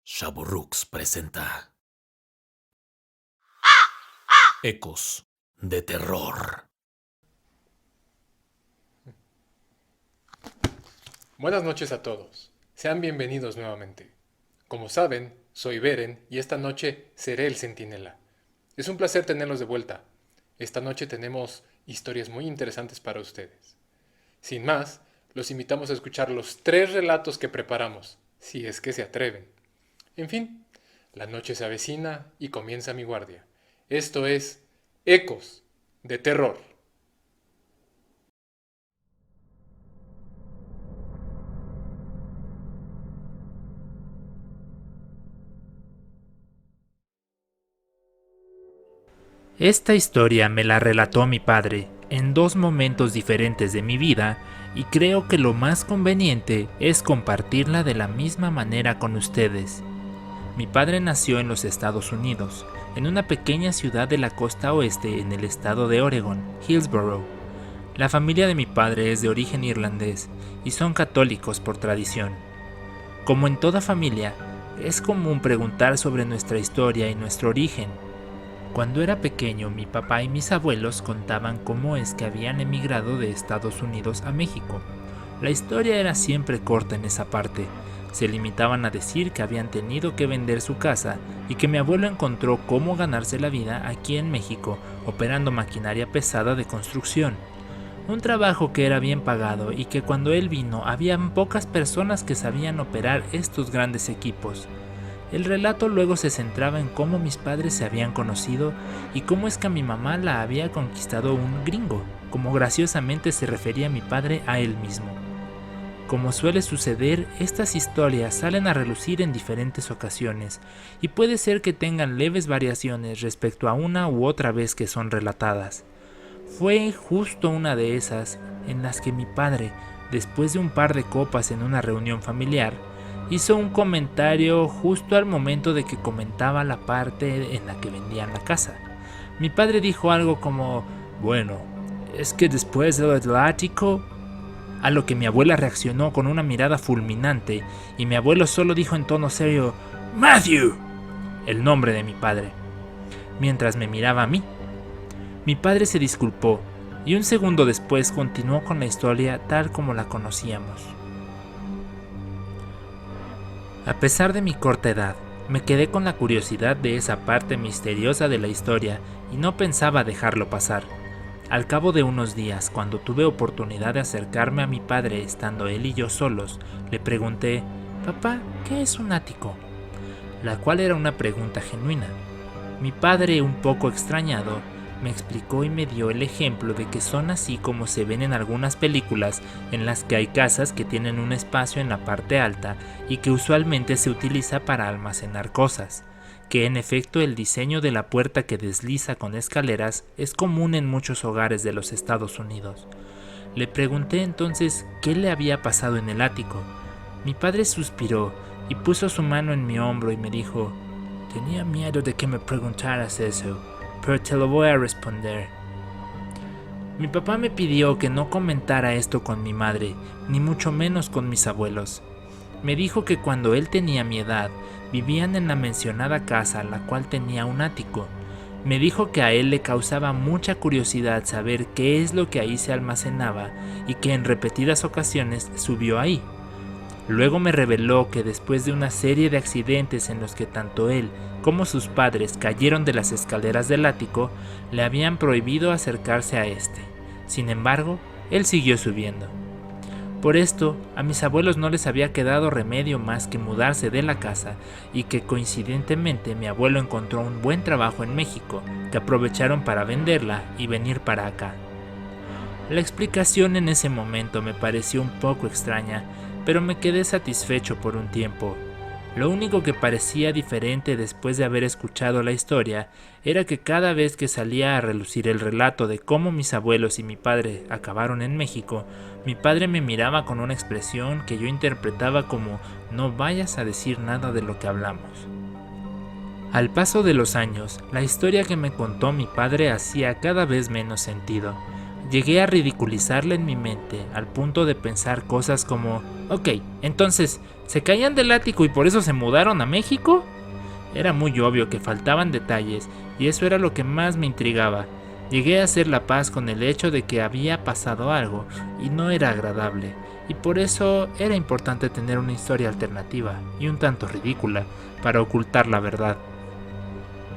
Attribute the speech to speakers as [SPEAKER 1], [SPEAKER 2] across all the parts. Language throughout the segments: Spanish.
[SPEAKER 1] Shaburrux presenta Ecos de Terror.
[SPEAKER 2] Buenas noches a todos. Sean bienvenidos nuevamente. Como saben, soy Beren y esta noche seré el centinela. Es un placer tenerlos de vuelta. Esta noche tenemos historias muy interesantes para ustedes. Sin más, los invitamos a escuchar los 3 relatos que preparamos, si es que se atreven. En fin, la noche se avecina y comienza mi guardia. Esto es Ecos de Terror.
[SPEAKER 3] Esta historia me la relató mi padre en 2 momentos diferentes de mi vida y creo que lo más conveniente es compartirla de la misma manera con ustedes. Mi padre nació en los Estados Unidos, en una pequeña ciudad de la costa oeste en el estado de Oregon, Hillsborough. La familia de mi padre es de origen irlandés y son católicos por tradición. Como en toda familia, es común preguntar sobre nuestra historia y nuestro origen. Cuando era pequeño, mi papá y mis abuelos contaban cómo es que habían emigrado de Estados Unidos a México. La historia era siempre corta en esa parte. Se limitaban a decir que habían tenido que vender su casa y que mi abuelo encontró cómo ganarse la vida aquí en México, operando maquinaria pesada de construcción. Un trabajo que era bien pagado y que cuando él vino habían pocas personas que sabían operar estos grandes equipos. El relato luego se centraba en cómo mis padres se habían conocido y cómo es que a mi mamá la había conquistado un gringo, como graciosamente se refería mi padre a él mismo. Como suele suceder, estas historias salen a relucir en diferentes ocasiones y puede ser que tengan leves variaciones respecto a una u otra vez que son relatadas. Fue justo una de esas en las que mi padre, después de un par de copas en una reunión familiar, hizo un comentario justo al momento de que comentaba la parte en la que vendían la casa. Mi padre dijo algo como, bueno, es que después del ático, a lo que mi abuela reaccionó con una mirada fulminante y mi abuelo solo dijo en tono serio, Matthew, el nombre de mi padre, mientras me miraba a mí. Mi padre se disculpó y un segundo después continuó con la historia tal como la conocíamos. A pesar de mi corta edad, me quedé con la curiosidad de esa parte misteriosa de la historia y no pensaba dejarlo pasar. Al cabo de unos días, cuando tuve oportunidad de acercarme a mi padre estando él y yo solos, le pregunté, «Papá, ¿qué es un ático?», la cual era una pregunta genuina. Mi padre, un poco extrañado, me explicó y me dio el ejemplo de que son así como se ven en algunas películas en las que hay casas que tienen un espacio en la parte alta y que usualmente se utiliza para almacenar cosas, que en efecto el diseño de la puerta que desliza con escaleras es común en muchos hogares de los Estados Unidos. Le pregunté entonces qué le había pasado en el ático. Mi padre suspiró y puso su mano en mi hombro y me dijo, «Tenía miedo de que me preguntaras eso, pero te lo voy a responder». Mi papá me pidió que no comentara esto con mi madre, ni mucho menos con mis abuelos. Me dijo que cuando él tenía mi edad, vivían en la mencionada casa, la cual tenía un ático. Me dijo que a él le causaba mucha curiosidad saber qué es lo que ahí se almacenaba y que en repetidas ocasiones subió ahí. Luego me reveló que después de una serie de accidentes en los que tanto él como sus padres cayeron de las escaleras del ático, le habían prohibido acercarse a este. Sin embargo, él siguió subiendo. Por esto, a mis abuelos no les había quedado remedio más que mudarse de la casa y que coincidentemente mi abuelo encontró un buen trabajo en México, que aprovecharon para venderla y venir para acá. La explicación en ese momento me pareció un poco extraña, pero me quedé satisfecho por un tiempo. Lo único que parecía diferente después de haber escuchado la historia era que cada vez que salía a relucir el relato de cómo mis abuelos y mi padre acabaron en México, mi padre me miraba con una expresión que yo interpretaba como «no vayas a decir nada de lo que hablamos». Al paso de los años, la historia que me contó mi padre hacía cada vez menos sentido. Llegué a ridiculizarla en mi mente al punto de pensar cosas como: ok, entonces, ¿se caían del ático y por eso se mudaron a México? Era muy obvio que faltaban detalles y eso era lo que más me intrigaba. Llegué a hacer la paz con el hecho de que había pasado algo y no era agradable, y por eso era importante tener una historia alternativa y un tanto ridícula para ocultar la verdad.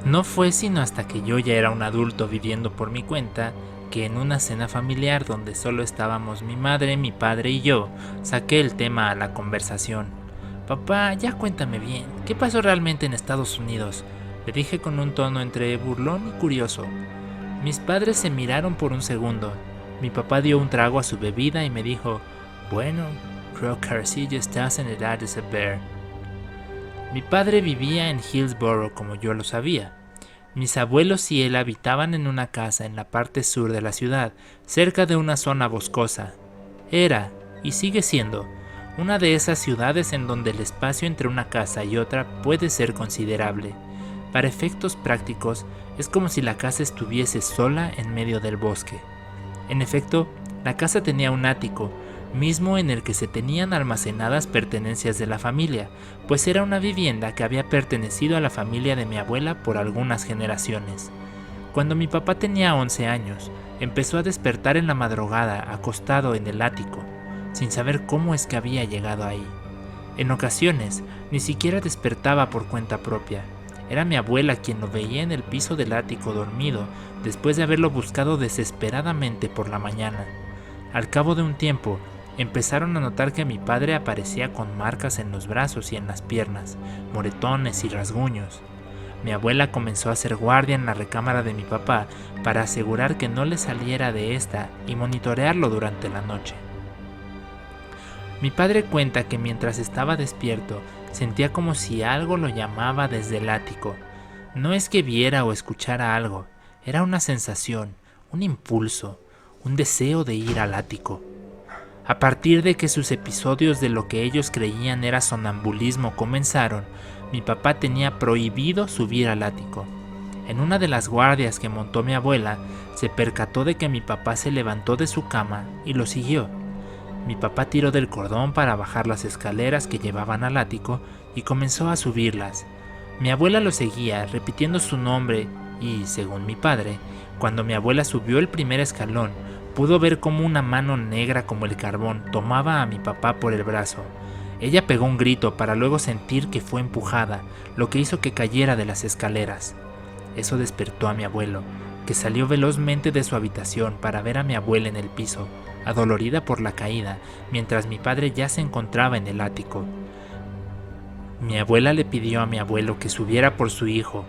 [SPEAKER 3] No fue sino hasta que yo ya era un adulto viviendo por mi cuenta que en una cena familiar donde solo estábamos mi madre, mi padre y yo, saqué el tema a la conversación. Papá, ya cuéntame bien, ¿qué pasó realmente en Estados Unidos? Le dije con un tono entre burlón y curioso. Mis padres se miraron por un segundo. Mi papá dio un trago a su bebida y me dijo: bueno, creo que así ya estás en edad de saber. Mi padre vivía en Hillsborough, como yo lo sabía. Mis abuelos y él habitaban en una casa en la parte sur de la ciudad, cerca de una zona boscosa. Era, y sigue siendo, una de esas ciudades en donde el espacio entre una casa y otra puede ser considerable. Para efectos prácticos, es como si la casa estuviese sola en medio del bosque. En efecto, la casa tenía un ático, mismo en el que se tenían almacenadas pertenencias de la familia, pues era una vivienda que había pertenecido a la familia de mi abuela por algunas generaciones. Cuando mi papá tenía 11 años, empezó a despertar en la madrugada acostado en el ático, sin saber cómo es que había llegado ahí. En ocasiones, ni siquiera despertaba por cuenta propia. Era mi abuela quien lo veía en el piso del ático dormido, después de haberlo buscado desesperadamente por la mañana. Al cabo de un tiempo, empezaron a notar que mi padre aparecía con marcas en los brazos y en las piernas, moretones y rasguños. Mi abuela comenzó a hacer guardia en la recámara de mi papá para asegurar que no le saliera de esta y monitorearlo durante la noche. Mi padre cuenta que mientras estaba despierto, sentía como si algo lo llamaba desde el ático. No es que viera o escuchara algo, era una sensación, un impulso, un deseo de ir al ático. A partir de que sus episodios de lo que ellos creían era sonambulismo comenzaron, mi papá tenía prohibido subir al ático. En una de las guardias que montó mi abuela, se percató de que mi papá se levantó de su cama y lo siguió. Mi papá tiró del cordón para bajar las escaleras que llevaban al ático y comenzó a subirlas. Mi abuela lo seguía, repitiendo su nombre y, según mi padre, cuando mi abuela subió el primer escalón, pudo ver cómo una mano negra como el carbón tomaba a mi papá por el brazo. Ella pegó un grito para luego sentir que fue empujada, lo que hizo que cayera de las escaleras. Eso despertó a mi abuelo, que salió velozmente de su habitación para ver a mi abuela en el piso, adolorida por la caída, mientras mi padre ya se encontraba en el ático. Mi abuela le pidió a mi abuelo que subiera por su hijo.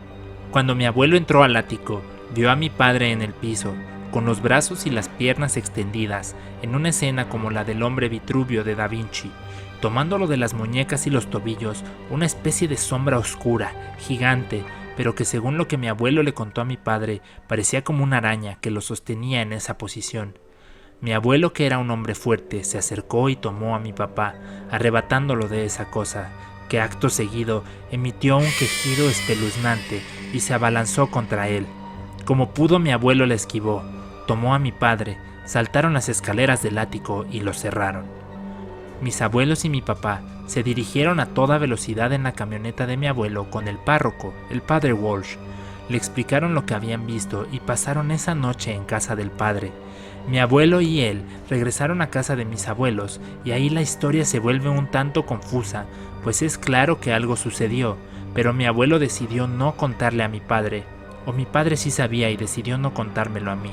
[SPEAKER 3] Cuando mi abuelo entró al ático, vio a mi padre en el piso, con los brazos y las piernas extendidas, en una escena como la del hombre Vitruvio de Da Vinci, tomándolo de las muñecas y los tobillos, una especie de sombra oscura, gigante, pero que según lo que mi abuelo le contó a mi padre, parecía como una araña que lo sostenía en esa posición. Mi abuelo, que era un hombre fuerte, se acercó y tomó a mi papá, arrebatándolo de esa cosa, que acto seguido emitió un quejido espeluznante y se abalanzó contra él. Como pudo, mi abuelo la esquivó, tomó a mi padre, saltaron las escaleras del ático y lo cerraron. Mis abuelos y mi papá se dirigieron a toda velocidad en la camioneta de mi abuelo con el párroco, el padre Walsh. Le explicaron lo que habían visto y pasaron esa noche en casa del padre. Mi abuelo y él regresaron a casa de mis abuelos y ahí la historia se vuelve un tanto confusa, pues es claro que algo sucedió, pero mi abuelo decidió no contarle a mi padre, o mi padre sí sabía y decidió no contármelo a mí.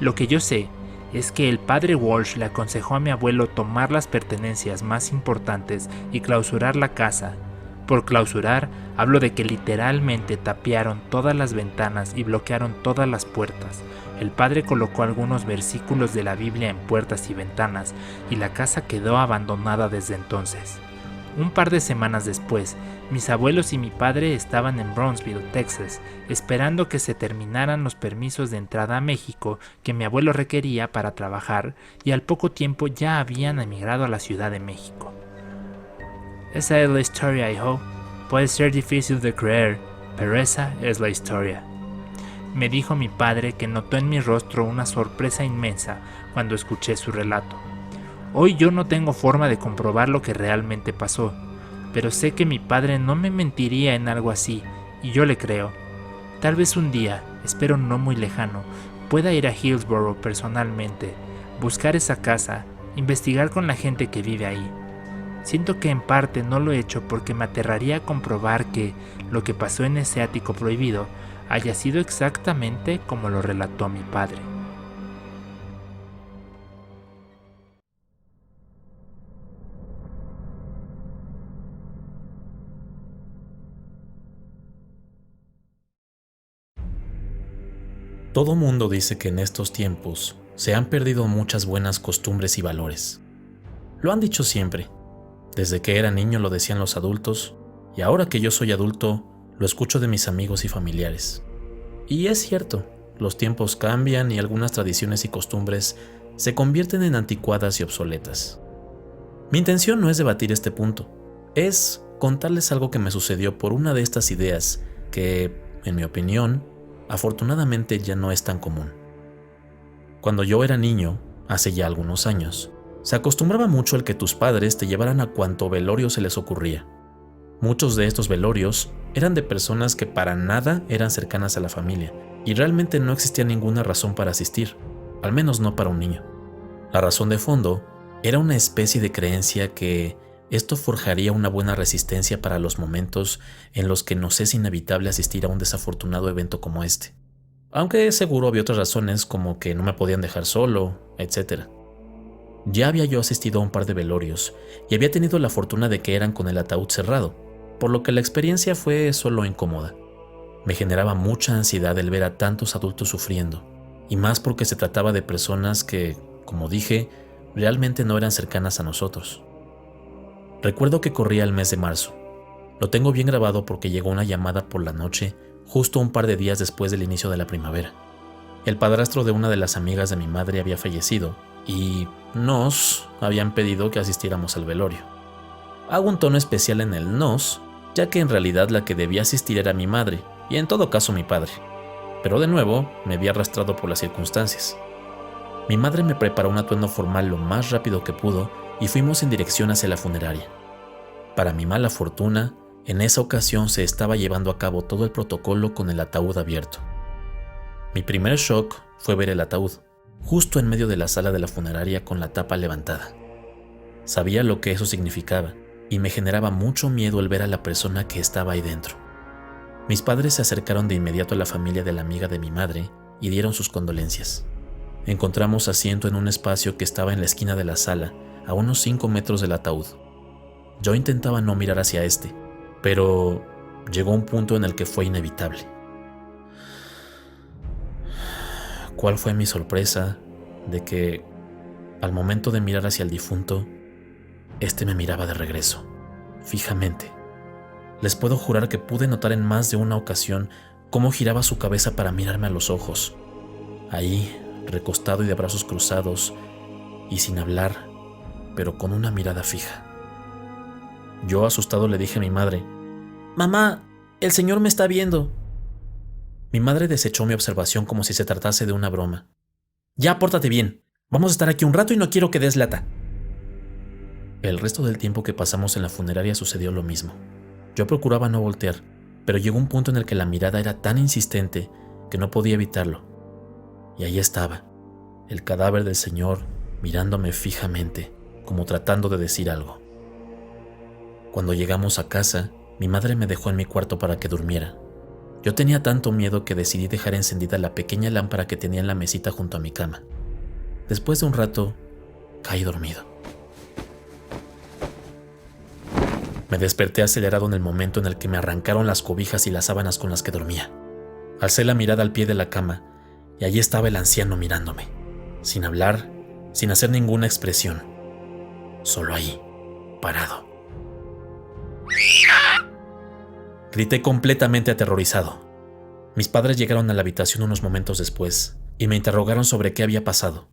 [SPEAKER 3] Lo que yo sé es que el padre Walsh le aconsejó a mi abuelo tomar las pertenencias más importantes y clausurar la casa. Por clausurar, hablo de que literalmente tapiaron todas las ventanas y bloquearon todas las puertas. El padre colocó algunos versículos de la Biblia en puertas y ventanas, y la casa quedó abandonada desde entonces. Un par de semanas después, mis abuelos y mi padre estaban en Brownsville, Texas, esperando que se terminaran los permisos de entrada a México que mi abuelo requería para trabajar, y al poco tiempo ya habían emigrado a la Ciudad de México. Esa es la historia, hijo. Puede ser difícil de creer, pero esa es la historia. me dijo mi padre que notó en mi rostro una sorpresa inmensa cuando escuché su relato. Hoy yo no tengo forma de comprobar lo que realmente pasó, pero sé que mi padre no me mentiría en algo así, y yo le creo. Tal vez un día, espero no muy lejano, pueda ir a Hillsborough personalmente, buscar esa casa, investigar con la gente que vive ahí. Siento que en parte no lo he hecho porque me aterraría comprobar que lo que pasó en ese ático prohibido haya sido exactamente como lo relató mi padre.
[SPEAKER 1] Todo mundo dice que en estos tiempos se han perdido muchas buenas costumbres y valores. Lo han dicho siempre. Desde que era niño lo decían los adultos, y ahora que yo soy adulto, lo escucho de mis amigos y familiares. Y es cierto, los tiempos cambian y algunas tradiciones y costumbres se convierten en anticuadas y obsoletas. Mi intención no es debatir este punto, es contarles algo que me sucedió por una de estas ideas que, en mi opinión, afortunadamente ya no es tan común. Cuando yo era niño, hace ya algunos años, se acostumbraba mucho el que tus padres te llevaran a cuanto velorio se les ocurría. Muchos de estos velorios eran de personas que para nada eran cercanas a la familia y realmente no existía ninguna razón para asistir, al menos no para un niño. La razón de fondo era una especie de creencia que esto forjaría una buena resistencia para los momentos en los que nos es inevitable asistir a un desafortunado evento como este. Aunque seguro había otras razones como que no me podían dejar solo, etc. Ya había yo asistido a un par de velorios y había tenido la fortuna de que eran con el ataúd cerrado, por lo que la experiencia fue solo incómoda. Me generaba mucha ansiedad el ver a tantos adultos sufriendo, y más porque se trataba de personas que, como dije, realmente no eran cercanas a nosotros. Recuerdo que corría el mes de marzo. Lo tengo bien grabado porque llegó una llamada por la noche, justo un par de días después del inicio de la primavera. El padrastro de una de las amigas de mi madre había fallecido y nos habían pedido que asistiéramos al velorio. Hago un tono especial en el nos, ya que en realidad la que debía asistir era mi madre y en todo caso mi padre. Pero de nuevo me vi arrastrado por las circunstancias. Mi madre me preparó un atuendo formal lo más rápido que pudo y fuimos en dirección hacia la funeraria. Para mi mala fortuna, en esa ocasión se estaba llevando a cabo todo el protocolo con el ataúd abierto. Mi primer shock fue ver el ataúd, justo en medio de la sala de la funeraria con la tapa levantada. Sabía lo que eso significaba y me generaba mucho miedo el ver a la persona que estaba ahí dentro. Mis padres se acercaron de inmediato a la familia de la amiga de mi madre y dieron sus condolencias. Encontramos asiento en un espacio que estaba en la esquina de la sala, a unos 5 metros del ataúd. Yo intentaba no mirar hacia este, pero llegó un punto en el que fue inevitable. ¿Cuál fue mi sorpresa de que, al momento de mirar hacia el difunto, este me miraba de regreso, fijamente? Les puedo jurar que pude notar en más de una ocasión cómo giraba su cabeza para mirarme a los ojos. Ahí, recostado y de brazos cruzados, y sin hablar, pero con una mirada fija. Yo, asustado, le dije a mi madre: «Mamá, el señor me está viendo». Mi madre desechó mi observación como si se tratase de una broma. «Ya, pórtate bien. Vamos a estar aquí un rato y no quiero que des lata». El resto del tiempo que pasamos en la funeraria sucedió lo mismo. Yo procuraba no voltear, pero llegó un punto en el que la mirada era tan insistente que no podía evitarlo. Y ahí estaba, el cadáver del señor mirándome fijamente, como tratando de decir algo. Cuando llegamos a casa, mi madre me dejó en mi cuarto para que durmiera. Yo tenía tanto miedo que decidí dejar encendida la pequeña lámpara que tenía en la mesita junto a mi cama. Después de un rato, caí dormido. Me desperté acelerado en el momento en el que me arrancaron las cobijas y las sábanas con las que dormía. Alcé la mirada al pie de la cama y allí estaba el anciano mirándome, sin hablar, sin hacer ninguna expresión. Solo ahí, parado. Grité completamente aterrorizado. Mis padres llegaron a la habitación unos momentos después y me interrogaron sobre qué había pasado.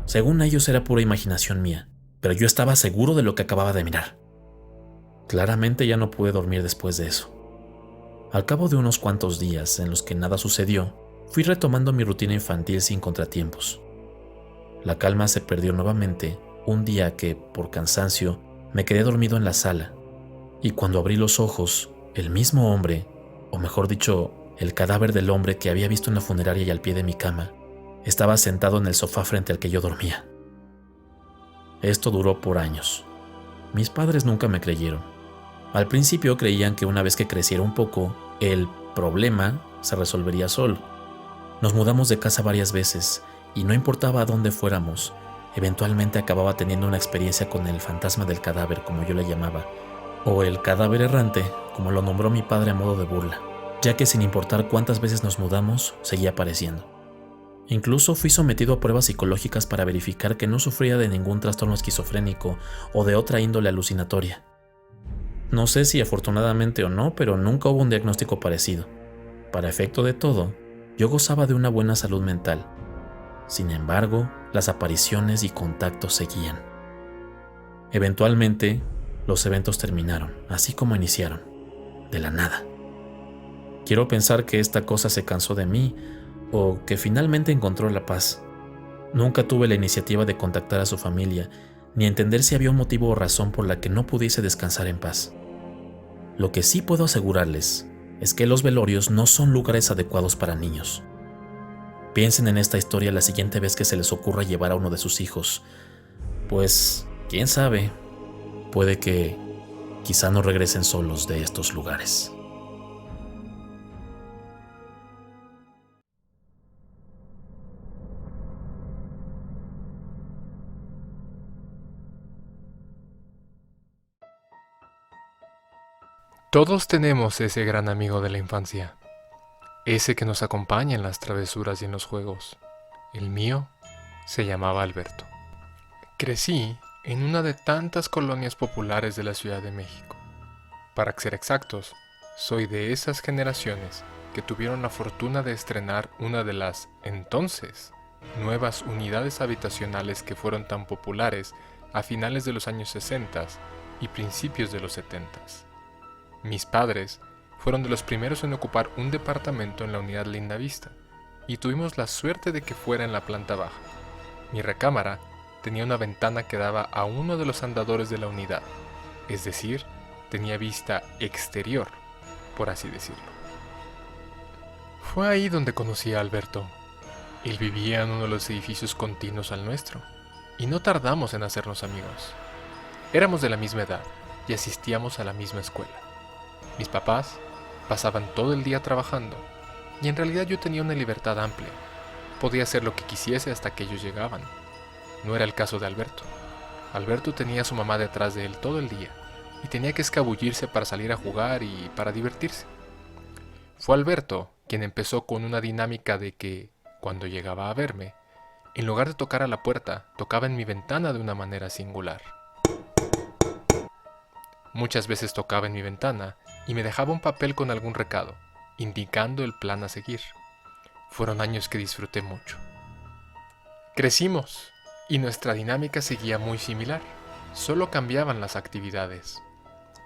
[SPEAKER 1] Según ellos era pura imaginación mía, pero yo estaba seguro de lo que acababa de mirar. Claramente ya no pude dormir después de eso. Al cabo de unos cuantos días en los que nada sucedió, fui retomando mi rutina infantil sin contratiempos. La calma se perdió nuevamente un día que, por cansancio, me quedé dormido en la sala, y cuando abrí los ojos, el mismo hombre, o mejor dicho, el cadáver del hombre que había visto en la funeraria y al pie de mi cama, estaba sentado en el sofá frente al que yo dormía. Esto duró por años. Mis padres nunca me creyeron. Al principio creían que una vez que creciera un poco, el problema se resolvería solo. Nos mudamos de casa varias veces y no importaba a dónde fuéramos, eventualmente acababa teniendo una experiencia con el fantasma del cadáver, como yo le llamaba, o el cadáver errante, como lo nombró mi padre a modo de burla, ya que sin importar cuántas veces nos mudamos, seguía apareciendo. Incluso fui sometido a pruebas psicológicas para verificar que no sufría de ningún trastorno esquizofrénico o de otra índole alucinatoria. No sé si afortunadamente o no, pero nunca hubo un diagnóstico parecido. Para efecto de todo, yo gozaba de una buena salud mental. Sin embargo, las apariciones y contactos seguían. Eventualmente, los eventos terminaron, así como iniciaron, de la nada. Quiero pensar que esta cosa se cansó de mí o que finalmente encontró la paz. Nunca tuve la iniciativa de contactar a su familia, ni entender si había un motivo o razón por la que no pudiese descansar en paz. Lo que sí puedo asegurarles es que los velorios no son lugares adecuados para niños. Piensen en esta historia la siguiente vez que se les ocurra llevar a uno de sus hijos, pues, quién sabe, puede que quizá no regresen solos de estos lugares.
[SPEAKER 2] Todos tenemos ese gran amigo de la infancia, ese que nos acompaña en las travesuras y en los juegos. El mío se llamaba Alberto. Crecí en una de tantas colonias populares de la Ciudad de México. Para ser exactos, soy de esas generaciones que tuvieron la fortuna de estrenar una de las, entonces, nuevas unidades habitacionales que fueron tan populares a finales de los años 60 y principios de los 70. Mis padres fueron de los primeros en ocupar un departamento en la unidad Lindavista, y tuvimos la suerte de que fuera en la planta baja. Mi recámara tenía una ventana que daba a uno de los andadores de la unidad, es decir, tenía vista exterior, por así decirlo. Fue ahí donde conocí a Alberto. Él vivía en uno de los edificios continuos al nuestro, y no tardamos en hacernos amigos. Éramos de la misma edad y asistíamos a la misma escuela. Mis papás pasaban todo el día trabajando, y en realidad yo tenía una libertad amplia. Podía hacer lo que quisiese hasta que ellos llegaban. No era el caso de Alberto. Alberto tenía a su mamá detrás de él todo el día, y tenía que escabullirse para salir a jugar y para divertirse. Fue Alberto quien empezó con una dinámica de que, cuando llegaba a verme, en lugar de tocar a la puerta, tocaba en mi ventana de una manera singular. Muchas veces tocaba en mi ventana y me dejaba un papel con algún recado, indicando el plan a seguir. Fueron años que disfruté mucho. Crecimos y nuestra dinámica seguía muy similar, solo cambiaban las actividades.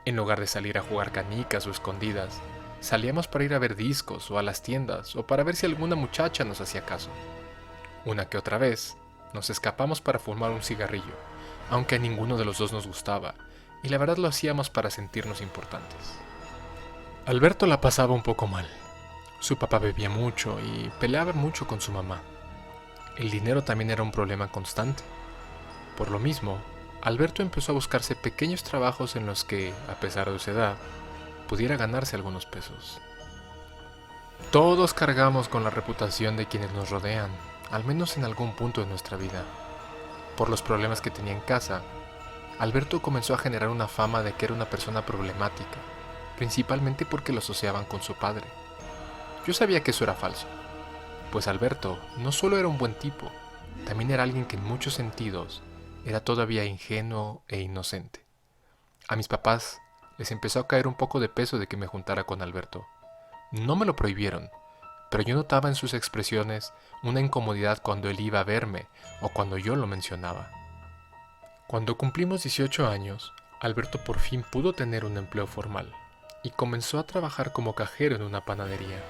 [SPEAKER 2] En lugar de salir a jugar canicas o escondidas, salíamos para ir a ver discos o a las tiendas o para ver si alguna muchacha nos hacía caso. Una que otra vez nos escapamos para fumar un cigarrillo, aunque a ninguno de los dos nos gustaba, y la verdad lo hacíamos para sentirnos importantes. Alberto la pasaba un poco mal. Su papá bebía mucho y peleaba mucho con su mamá. El dinero también era un problema constante. Por lo mismo, Alberto empezó a buscarse pequeños trabajos en los que, a pesar de su edad, pudiera ganarse algunos pesos. Todos cargamos con la reputación de quienes nos rodean, al menos en algún punto de nuestra vida. Por los problemas que tenía en casa, Alberto comenzó a generar una fama de que era una persona problemática, principalmente porque lo asociaban con su padre. Yo sabía que eso era falso, pues Alberto no solo era un buen tipo, también era alguien que en muchos sentidos era todavía ingenuo e inocente. A mis papás les empezó a caer un poco de peso de que me juntara con Alberto. No me lo prohibieron, pero yo notaba en sus expresiones una incomodidad cuando él iba a verme o cuando yo lo mencionaba. Cuando cumplimos 18 años, Alberto por fin pudo tener un empleo formal y comenzó a trabajar como cajero en una panadería.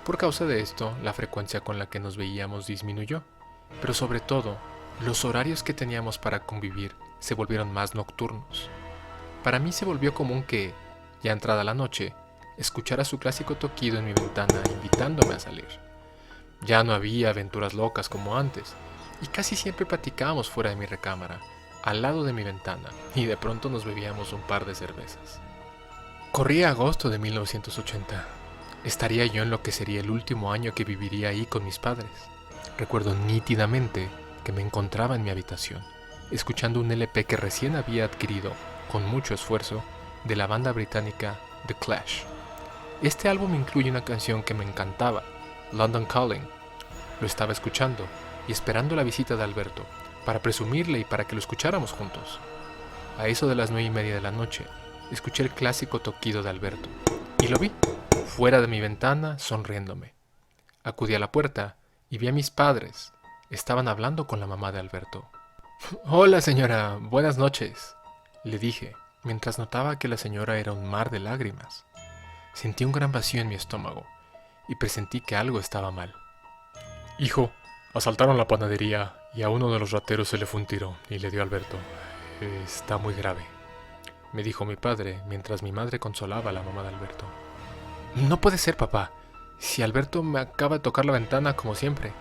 [SPEAKER 2] Por causa de esto, la frecuencia con la que nos veíamos disminuyó, pero sobre todo, los horarios que teníamos para convivir se volvieron más nocturnos. Para mí se volvió común que, ya entrada la noche, escuchara su clásico toquido en mi ventana invitándome a salir. Ya no había aventuras locas como antes, y casi siempre platicábamos fuera de mi recámara, al lado de mi ventana, y de pronto nos bebíamos un par de cervezas. Corría agosto de 1980. Estaría yo en lo que sería el último año que viviría ahí con mis padres. Recuerdo nítidamente que me encontraba en mi habitación, escuchando un LP que recién había adquirido, con mucho esfuerzo, de la banda británica The Clash. Este álbum incluye una canción que me encantaba, London Calling. Lo estaba escuchando y esperando la visita de Alberto, para presumirle y para que lo escucháramos juntos. A eso de las 9:30 de la noche, escuché el clásico toquido de Alberto, y lo vi, fuera de mi ventana, sonriéndome. Acudí a la puerta y vi a mis padres. Estaban hablando con la mamá de Alberto. «Hola, señora, buenas noches», le dije, mientras notaba que la señora era un mar de lágrimas. Sentí un gran vacío en mi estómago y presentí que algo estaba mal. «Hijo, asaltaron la panadería y a uno de los rateros se le fue un tiro y le dio a Alberto. Está muy grave», me dijo mi padre mientras mi madre consolaba a la mamá de Alberto. «No puede ser, papá. Si Alberto me acaba de tocar la ventana como siempre»,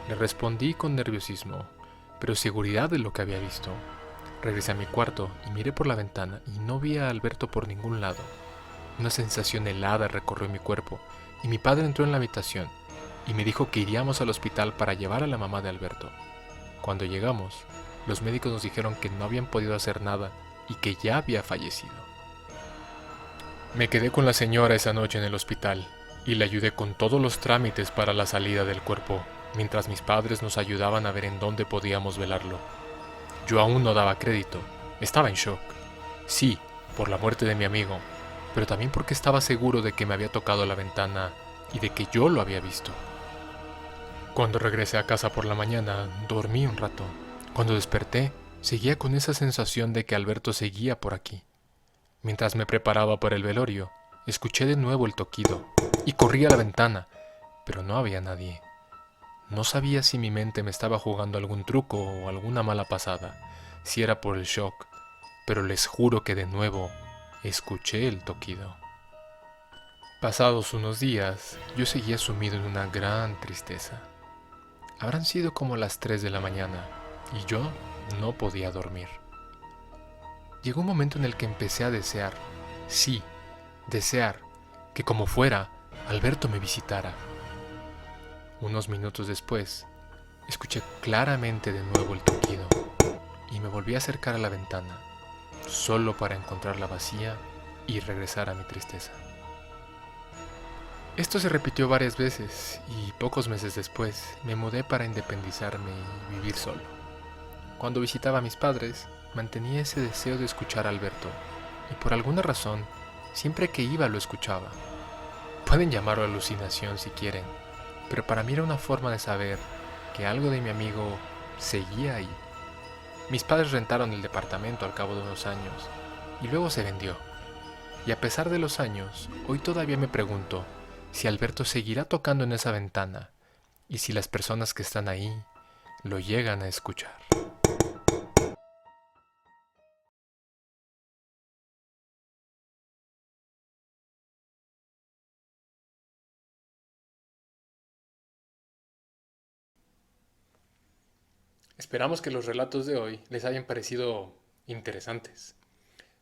[SPEAKER 2] le respondí con nerviosismo, pero seguridad de lo que había visto. Regresé a mi cuarto y miré por la ventana y no vi a Alberto por ningún lado. Una sensación helada recorrió mi cuerpo y mi padre entró en la habitación y me dijo que iríamos al hospital para llevar a la mamá de Alberto. Cuando llegamos, los médicos nos dijeron que no habían podido hacer nada y que ya había fallecido. Me quedé con la señora esa noche en el hospital y le ayudé con todos los trámites para la salida del cuerpo, mientras mis padres nos ayudaban a ver en dónde podíamos velarlo. Yo aún no daba crédito, estaba en shock. Sí, por la muerte de mi amigo, pero también porque estaba seguro de que me había tocado la ventana y de que yo lo había visto. Cuando regresé a casa por la mañana, dormí un rato. Cuando desperté, seguía con esa sensación de que Alberto seguía por aquí. Mientras me preparaba para el velorio, escuché de nuevo el toquido y corrí a la ventana, pero no había nadie. No sabía si mi mente me estaba jugando algún truco o alguna mala pasada, si era por el shock, pero les juro que de nuevo escuché el toquido. Pasados unos días, yo seguía sumido en una gran tristeza. Habrán sido como las 3 de la mañana y yo no podía dormir. Llegó un momento en el que empecé a desear, sí, desear, que como fuera, Alberto me visitara. Unos minutos después, escuché claramente de nuevo el toquido y me volví a acercar a la ventana, solo para encontrarla vacía y regresar a mi tristeza. Esto se repitió varias veces y pocos meses después me mudé para independizarme y vivir solo. Cuando visitaba a mis padres, mantenía ese deseo de escuchar a Alberto y por alguna razón, siempre que iba lo escuchaba. Pueden llamarlo alucinación si quieren, pero para mí era una forma de saber que algo de mi amigo seguía ahí. Mis padres rentaron el departamento al cabo de unos años y luego se vendió. Y a pesar de los años, hoy todavía me pregunto si Alberto seguirá tocando en esa ventana y si las personas que están ahí lo llegan a escuchar. Esperamos que los relatos de hoy les hayan parecido interesantes.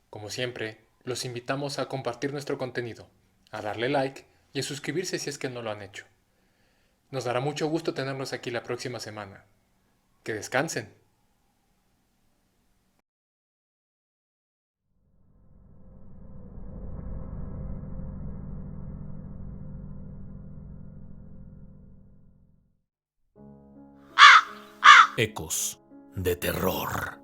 [SPEAKER 2] Como siempre, los invitamos a compartir nuestro contenido, a darle like y a suscribirse si es que no lo han hecho. Nos dará mucho gusto tenerlos aquí la próxima semana. Que descansen.
[SPEAKER 1] Ecos de terror.